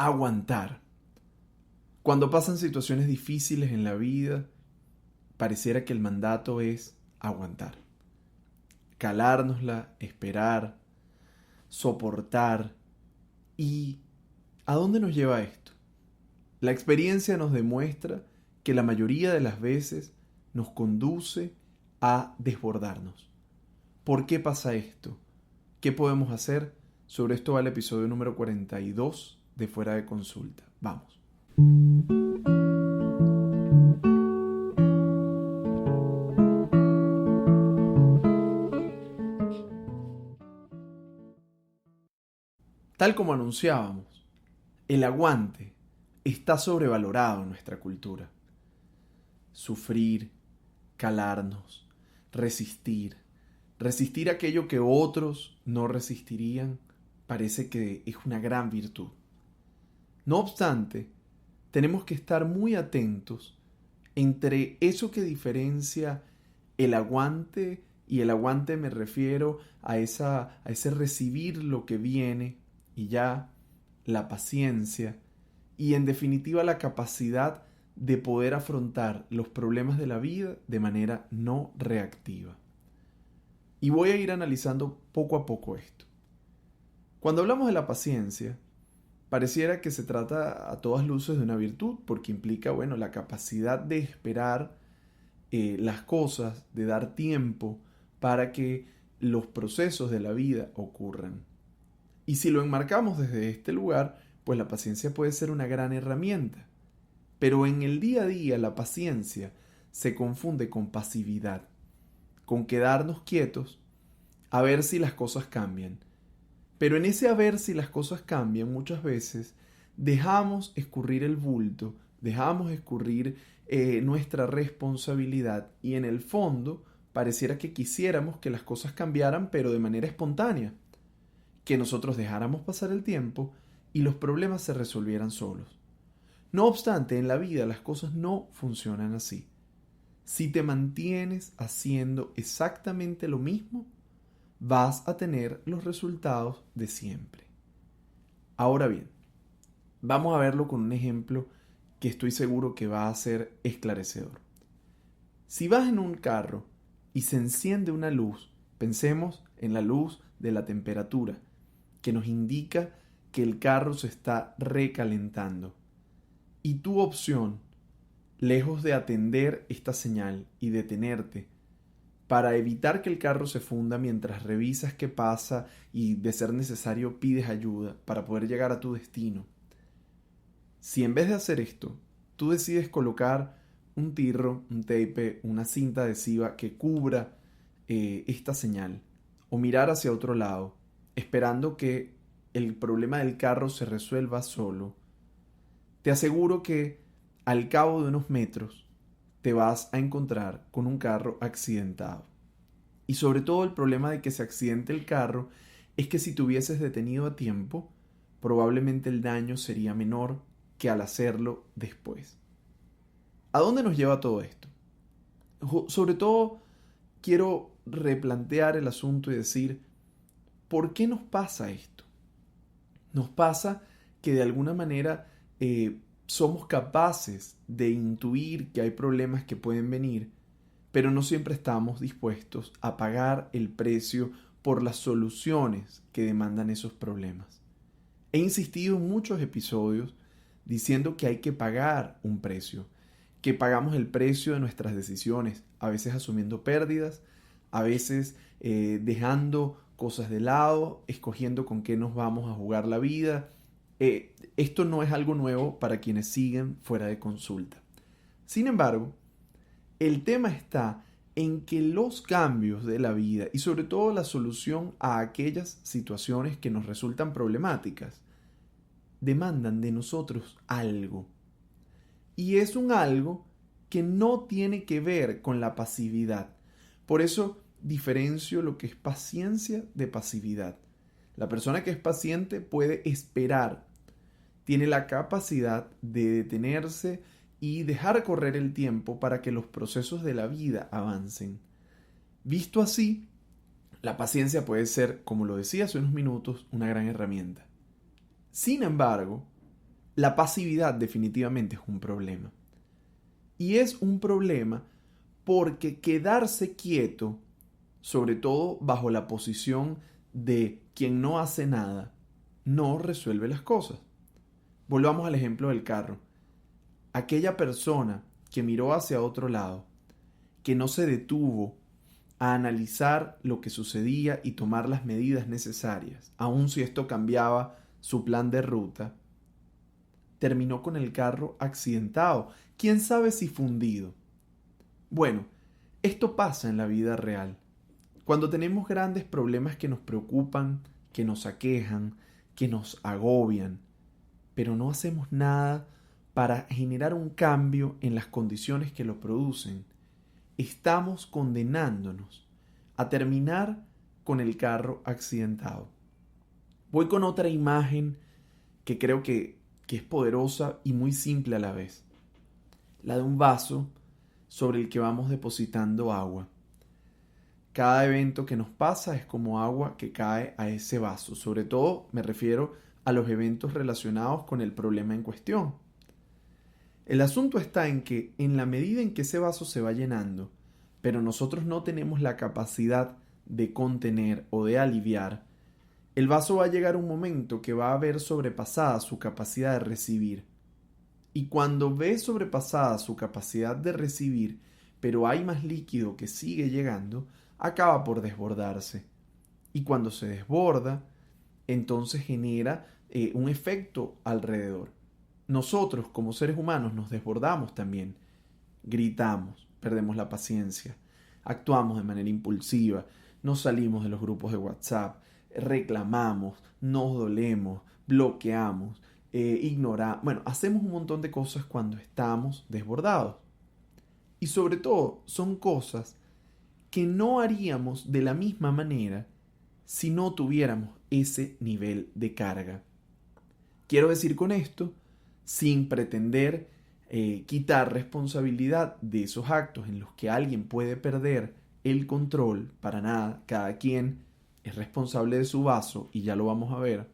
Aguantar. Cuando pasan situaciones difíciles en la vida, pareciera que el mandato es aguantar. Calárnosla, esperar, soportar. ¿Y a dónde nos lleva esto? La experiencia nos demuestra que la mayoría de las veces nos conduce a desbordarnos. ¿Por qué pasa esto? ¿Qué podemos hacer? Sobre esto va el episodio número 42 de Fuera de Consulta. Vamos. Tal como anunciábamos, el aguante está sobrevalorado en nuestra cultura. Sufrir, calarnos, resistir aquello que otros no resistirían, parece que es una gran virtud. No obstante, tenemos que estar muy atentos entre eso que diferencia el aguante, y el aguante me refiero a ese recibir lo que viene y ya, la paciencia y en definitiva la capacidad de poder afrontar los problemas de la vida de manera no reactiva. Y voy a ir analizando poco a poco esto. Cuando hablamos de la paciencia, pareciera que se trata a todas luces de una virtud, porque implica, la capacidad de esperar las cosas, de dar tiempo para que los procesos de la vida ocurran. Y si lo enmarcamos desde este lugar, pues la paciencia puede ser una gran herramienta. Pero en el día a día la paciencia se confunde con pasividad, con quedarnos quietos a ver si las cosas cambian. Pero en ese a ver si las cosas cambian muchas veces dejamos escurrir el bulto, dejamos escurrir nuestra responsabilidad y en el fondo pareciera que quisiéramos que las cosas cambiaran pero de manera espontánea, que nosotros dejáramos pasar el tiempo y los problemas se resolvieran solos. No obstante, en la vida las cosas no funcionan así. Si te mantienes haciendo exactamente lo mismo, vas a tener los resultados de siempre. Ahora bien, vamos a verlo con un ejemplo que estoy seguro que va a ser esclarecedor. Si vas en un carro y se enciende una luz, pensemos en la luz de la temperatura, que nos indica que el carro se está recalentando. Y tu opción, lejos de atender esta señal y detenerte, para evitar que el carro se funda mientras revisas qué pasa y de ser necesario pides ayuda para poder llegar a tu destino. Si en vez de hacer esto, tú decides colocar un tirro, un tape, una cinta adhesiva que cubra esta señal, o mirar hacia otro lado, esperando que el problema del carro se resuelva solo, te aseguro que al cabo de unos metros te vas a encontrar con un carro accidentado. Y sobre todo el problema de que se accidente el carro es que si te hubieses detenido a tiempo, probablemente el daño sería menor que al hacerlo después. ¿A dónde nos lleva todo esto? Sobre todo quiero replantear el asunto y decir, ¿por qué nos pasa esto? Nos pasa que de alguna manera somos capaces de intuir que hay problemas que pueden venir, pero no siempre estamos dispuestos a pagar el precio por las soluciones que demandan esos problemas. He insistido en muchos episodios diciendo que hay que pagar un precio, que pagamos el precio de nuestras decisiones, a veces asumiendo pérdidas, a veces dejando cosas de lado, escogiendo con qué nos vamos a jugar la vida. Esto no es algo nuevo para quienes siguen Fuera de Consulta. Sin embargo, el tema está en que los cambios de la vida y sobre todo la solución a aquellas situaciones que nos resultan problemáticas demandan de nosotros algo. Y es un algo que no tiene que ver con la pasividad. Por eso diferencio lo que es paciencia de pasividad. La persona que es paciente puede esperar, tiene la capacidad de detenerse y dejar correr el tiempo para que los procesos de la vida avancen. Visto así, la paciencia puede ser, como lo decía hace unos minutos, una gran herramienta. Sin embargo, La pasividad definitivamente es un problema. Y es un problema porque quedarse quieto, sobre todo bajo la posición de quien no hace nada, no resuelve las cosas. Volvamos al ejemplo del carro. Aquella persona que miró hacia otro lado, que no se detuvo a analizar lo que sucedía y tomar las medidas necesarias, aun si esto cambiaba su plan de ruta, terminó con el carro accidentado, quién sabe si fundido. Bueno, esto pasa en la vida real. Cuando tenemos grandes problemas que nos preocupan, que nos aquejan, que nos agobian, pero no hacemos nada para generar un cambio en las condiciones que lo producen, estamos condenándonos a terminar con el carro accidentado. Voy con otra imagen que creo que es poderosa y muy simple a la vez. La de un vaso sobre el que vamos depositando agua. Cada evento que nos pasa es como agua que cae a ese vaso. Sobre todo me refiero a los eventos relacionados con el problema en cuestión. El asunto está en que en la medida en que ese vaso se va llenando, pero nosotros no tenemos la capacidad de contener o de aliviar, el vaso va a llegar un momento que va a ver sobrepasada su capacidad de recibir. Y cuando ve sobrepasada su capacidad de recibir, pero hay más líquido que sigue llegando, acaba por desbordarse. Y cuando se desborda, entonces genera un efecto alrededor. Nosotros, como seres humanos, nos desbordamos también. Gritamos, perdemos la paciencia, actuamos de manera impulsiva, nos salimos de los grupos de WhatsApp, reclamamos, nos dolemos, bloqueamos, ignoramos. Bueno, hacemos un montón de cosas cuando estamos desbordados. Y sobre todo, son cosas que no haríamos de la misma manera si no tuviéramos ese nivel de carga. Quiero decir con esto, sin pretender quitar responsabilidad de esos actos en los que alguien puede perder el control, para nada, cada quien es responsable de su vaso y ya lo vamos a ver.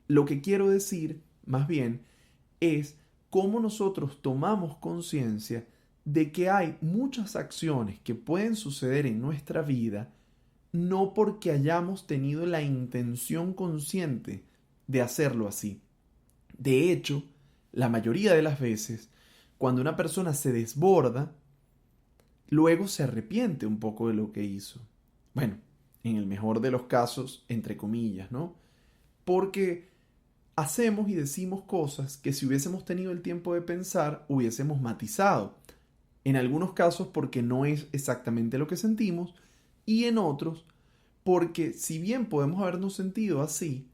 Lo que quiero decir, más bien, es cómo nosotros tomamos conciencia de que hay muchas acciones que pueden suceder en nuestra vida no porque hayamos tenido la intención consciente de hacerlo así. De hecho, la mayoría de las veces, cuando una persona se desborda, luego se arrepiente un poco de lo que hizo. Bueno, en el mejor de los casos, entre comillas, ¿no? Porque hacemos y decimos cosas que si hubiésemos tenido el tiempo de pensar, hubiésemos matizado. En algunos casos porque no es exactamente lo que sentimos y en otros porque si bien podemos habernos sentido así,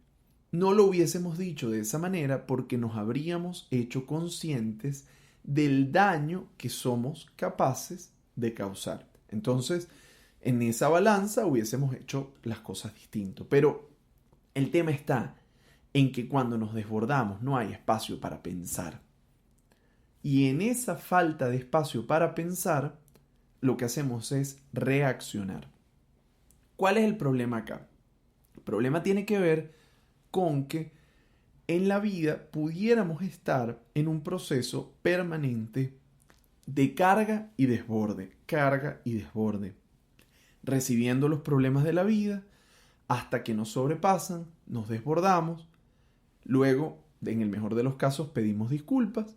no lo hubiésemos dicho de esa manera porque nos habríamos hecho conscientes del daño que somos capaces de causar. Entonces, en esa balanza hubiésemos hecho las cosas distinto. Pero el tema está en que cuando nos desbordamos no hay espacio para pensar. Y en esa falta de espacio para pensar, lo que hacemos es reaccionar. ¿Cuál es el problema acá? El problema tiene que ver con que en la vida pudiéramos estar en un proceso permanente de carga y desborde, recibiendo los problemas de la vida hasta que nos sobrepasan, nos desbordamos, luego, en el mejor de los casos, pedimos disculpas,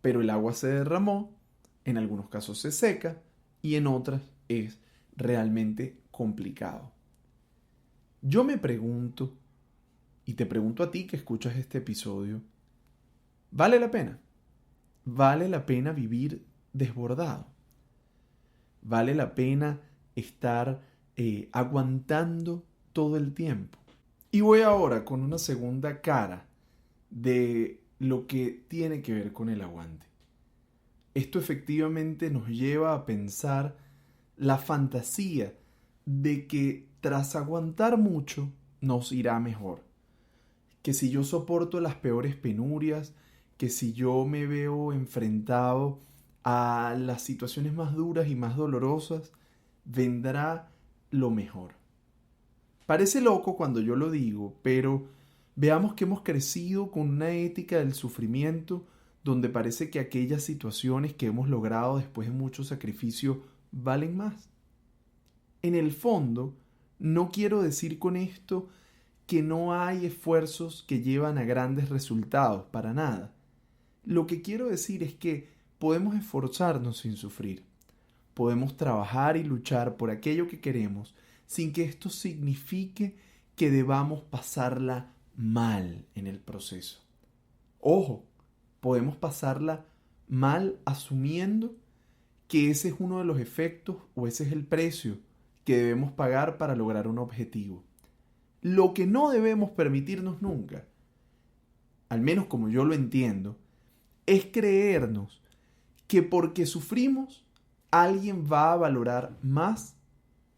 pero el agua se derramó, en algunos casos se seca y en otras es realmente complicado. Yo me pregunto, y te pregunto a ti que escuchas este episodio, ¿vale la pena? ¿Vale la pena vivir desbordado? ¿Vale la pena estar aguantando todo el tiempo? Y voy ahora con una segunda cara de lo que tiene que ver con el aguante. Esto efectivamente nos lleva a pensar la fantasía de que tras aguantar mucho nos irá mejor. Que si yo soporto las peores penurias, que si yo me veo enfrentado a las situaciones más duras y más dolorosas, vendrá lo mejor. Parece loco cuando yo lo digo, pero Veamos que hemos crecido con una ética del sufrimiento donde parece que aquellas situaciones que hemos logrado después de mucho sacrificio valen más. En el fondo, no quiero decir con esto que no hay esfuerzos que llevan a grandes resultados, para nada. Lo que quiero decir es que podemos esforzarnos sin sufrir. Podemos trabajar y luchar por aquello que queremos sin que esto signifique que debamos pasarla mal en el proceso. Ojo, podemos pasarla mal asumiendo que ese es uno de los efectos o ese es el precio que debemos pagar para lograr un objetivo. Lo que no debemos permitirnos nunca, al menos como yo lo entiendo, es creernos que porque sufrimos, alguien va a valorar más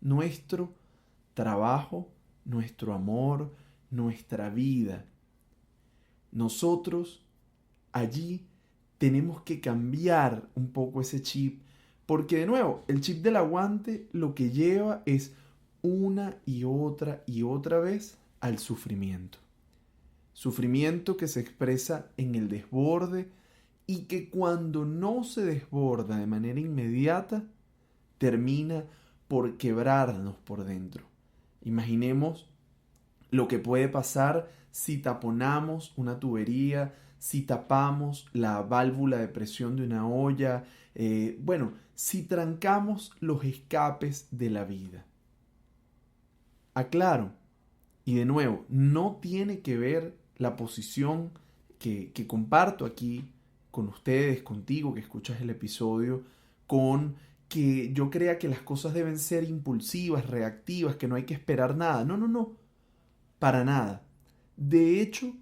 nuestro trabajo, nuestro amor, nuestra vida. Nosotros allí tenemos que cambiar un poco ese chip, porque de nuevo, el chip del aguante lo que lleva es una y otra vez al sufrimiento. Sufrimiento que se expresa en el desborde y que cuando no se desborda de manera inmediata, termina por quebrarnos por dentro. Imaginemos lo que puede pasar si taponamos una tubería, si tapamos la válvula de presión de una olla, si trancamos los escapes de la vida. Aclaro, y de nuevo, no tiene que ver la posición que comparto aquí con ustedes, contigo que escuchas el episodio, con que yo crea que las cosas deben ser impulsivas, reactivas, que no hay que esperar nada. No, para nada. De hecho,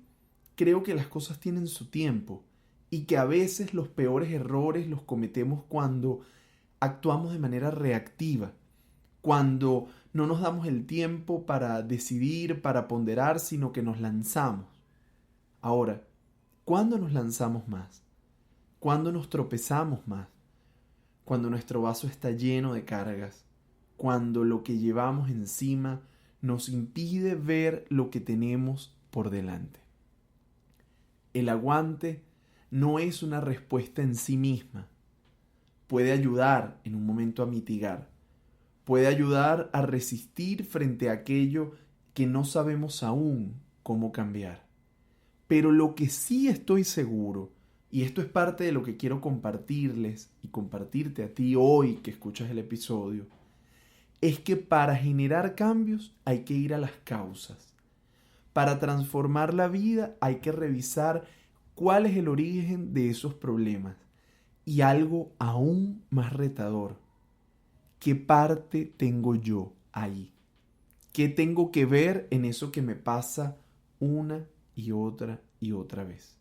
creo que las cosas tienen su tiempo y que a veces los peores errores los cometemos cuando actuamos de manera reactiva, cuando no nos damos el tiempo para decidir, para ponderar, sino que nos lanzamos. Ahora, ¿cuándo nos lanzamos más? ¿Cuándo nos tropezamos más? Cuando nuestro vaso está lleno de cargas, cuando lo que llevamos encima nos impide ver lo que tenemos por delante. El aguante no es una respuesta en sí misma. Puede ayudar en un momento a mitigar. Puede ayudar a resistir frente a aquello que no sabemos aún cómo cambiar. Pero lo que sí estoy seguro, y esto es parte de lo que quiero compartirles y compartirte a ti hoy que escuchas el episodio, es que para generar cambios hay que ir a las causas. Para transformar la vida hay que revisar cuál es el origen de esos problemas. Y algo aún más retador, ¿qué parte tengo yo ahí? ¿Qué tengo que ver en eso que me pasa una y otra vez?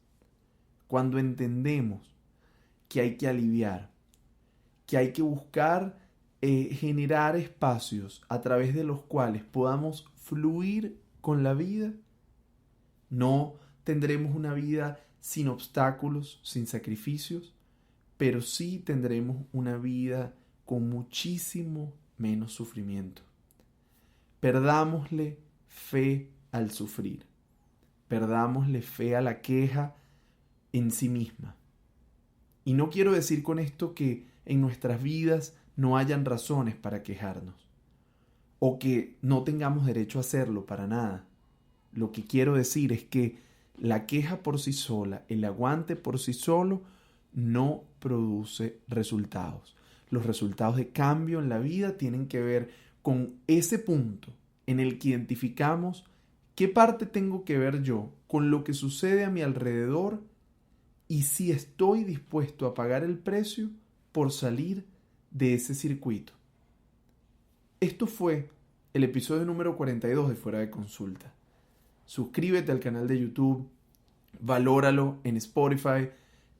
Cuando entendemos que hay que aliviar, que hay que buscar generar espacios a través de los cuales podamos fluir con la vida, no tendremos una vida sin obstáculos, sin sacrificios, pero sí tendremos una vida con muchísimo menos sufrimiento. Perdámosle fe al sufrir. Perdámosle fe a la queja en sí misma. Y no quiero decir con esto que en nuestras vidas no hayan razones para quejarnos, o que no tengamos derecho a hacerlo para nada. Lo que quiero decir es que la queja por sí sola, el aguante por sí solo, no produce resultados. Los resultados de cambio en la vida tienen que ver con ese punto en el que identificamos qué parte tengo que ver yo con lo que sucede a mi alrededor y si estoy dispuesto a pagar el precio por salir de ese circuito. Esto fue el episodio número 42 de Fuera de Consulta. Suscríbete al canal de YouTube, valóralo en Spotify,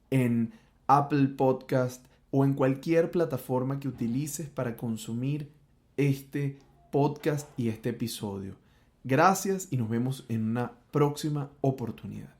en Apple Podcast o en cualquier plataforma que utilices para consumir este podcast y este episodio. Gracias y nos vemos en una próxima oportunidad.